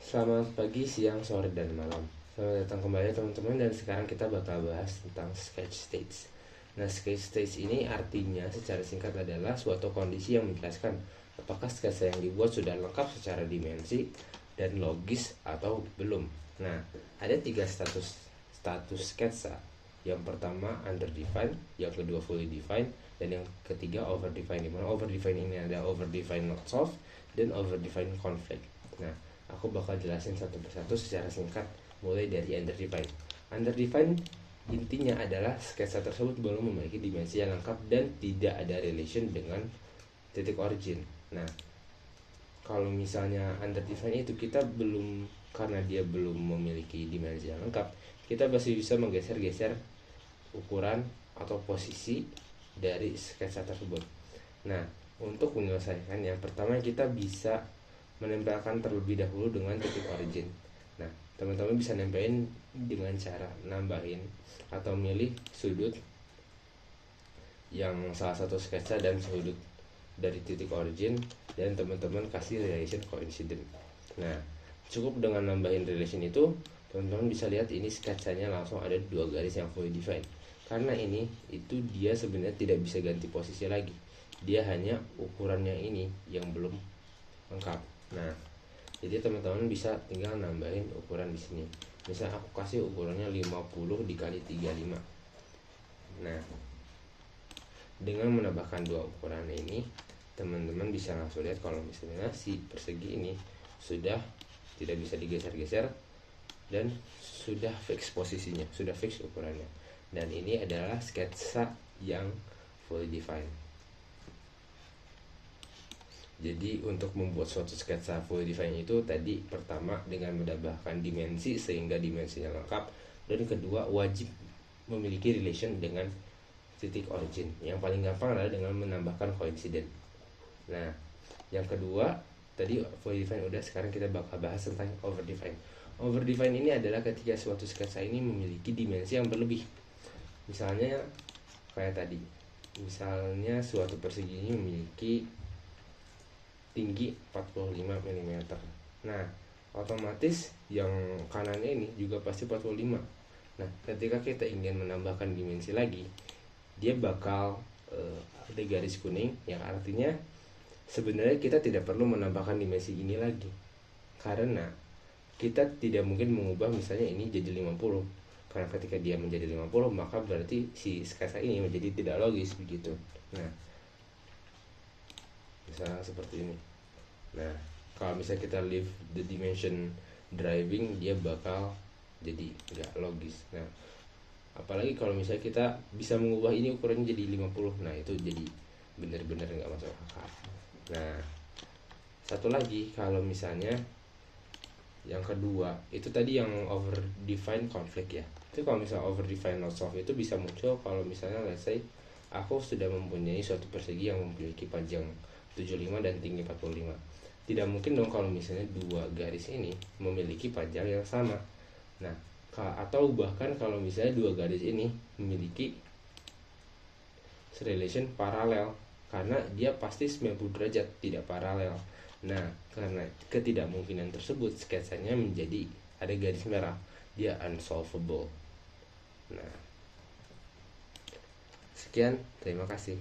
Selamat pagi, siang, sore, dan malam. Selamat datang kembali teman-teman, dan sekarang kita bakal bahas tentang sketch states. Nah, sketch states ini artinya secara singkat adalah suatu kondisi yang menjelaskan apakah sketsa yang dibuat sudah lengkap secara dimensi dan logis atau belum. Nah, ada tiga status sketsa. Yang pertama underdefined, yang kedua fully defined, dan yang ketiga overdefined. Dimana overdefined ini ada overdefined not solved dan overdefined conflict. Nah, aku bakal jelasin satu persatu secara singkat, mulai dari underdefined. Underdefined intinya adalah sketsa tersebut belum memiliki dimensi yang lengkap dan tidak ada relation dengan titik origin. Nah, kalau misalnya underdefined itu kita belum, karena dia belum memiliki dimensi yang lengkap, kita masih bisa menggeser-geser ukuran atau posisi dari sketsa tersebut. Nah, untuk menyelesaikan yang pertama kita bisa menempelkan terlebih dahulu dengan titik origin. Nah, teman-teman bisa nempelin dengan cara nambahin atau milih sudut yang salah satu sketsa dan sudut dari titik origin, dan teman-teman kasih relation coincident. Nah, cukup dengan nambahin relation itu, teman-teman bisa lihat ini sketsanya langsung ada dua garis yang fully defined. Karena ini itu dia sebenarnya tidak bisa ganti posisi lagi. Dia hanya ukurannya ini yang belum lengkap. Nah, jadi teman-teman bisa tinggal nambahin ukuran di sini. Misal aku kasih ukurannya 50 dikali 35. Nah, dengan menambahkan dua ukuran ini, teman-teman bisa langsung lihat kalau misalnya si persegi ini sudah tidak bisa digeser-geser dan sudah fix posisinya, sudah fix ukurannya. Dan ini adalah sketsa yang fully defined. Jadi untuk membuat suatu sketsa fully defined itu tadi pertama dengan menambahkan dimensi sehingga dimensinya lengkap, dan kedua wajib memiliki relation dengan titik origin. Yang paling gampang adalah dengan menambahkan coincident. Nah, yang kedua tadi fully defined udah, sekarang kita bakal bahas tentang overdefined. Overdefined ini adalah ketika suatu sketsa ini memiliki dimensi yang berlebih. Misalnya kayak tadi, misalnya suatu persegi ini memiliki tinggi 45 mm. Nah, otomatis yang kanannya ini juga pasti 45. Nah, ketika kita ingin menambahkan dimensi lagi, dia bakal ada garis kuning yang artinya sebenarnya kita tidak perlu menambahkan dimensi ini lagi, karena kita tidak mungkin mengubah misalnya ini jadi 50, karena ketika dia menjadi 50 maka berarti si sketsa ini menjadi tidak logis begitu. Nah, misalnya seperti ini. Nah, kalau misalnya kita leave the dimension driving, dia bakal jadi nggak logis. Nah, apalagi kalau misalnya kita bisa mengubah ini ukurannya jadi 50, nah itu jadi benar-benar nggak masuk akal. Nah, satu lagi, kalau misalnya yang kedua itu tadi yang over define conflict ya, itu kalau misalnya over define not solved itu bisa muncul kalau misalnya let's say aku sudah mempunyai suatu persegi yang memiliki panjang 75 dan tinggi 45. Tidak mungkin dong kalau misalnya dua garis ini memiliki panjang yang sama. Nah, atau bahkan kalau misalnya dua garis ini memiliki relation paralel, karena dia pasti 90 derajat, tidak paralel. Nah, karena ketidakmungkinan tersebut, sketsanya menjadi ada garis merah, dia unsolvable. Nah, sekian, terima kasih.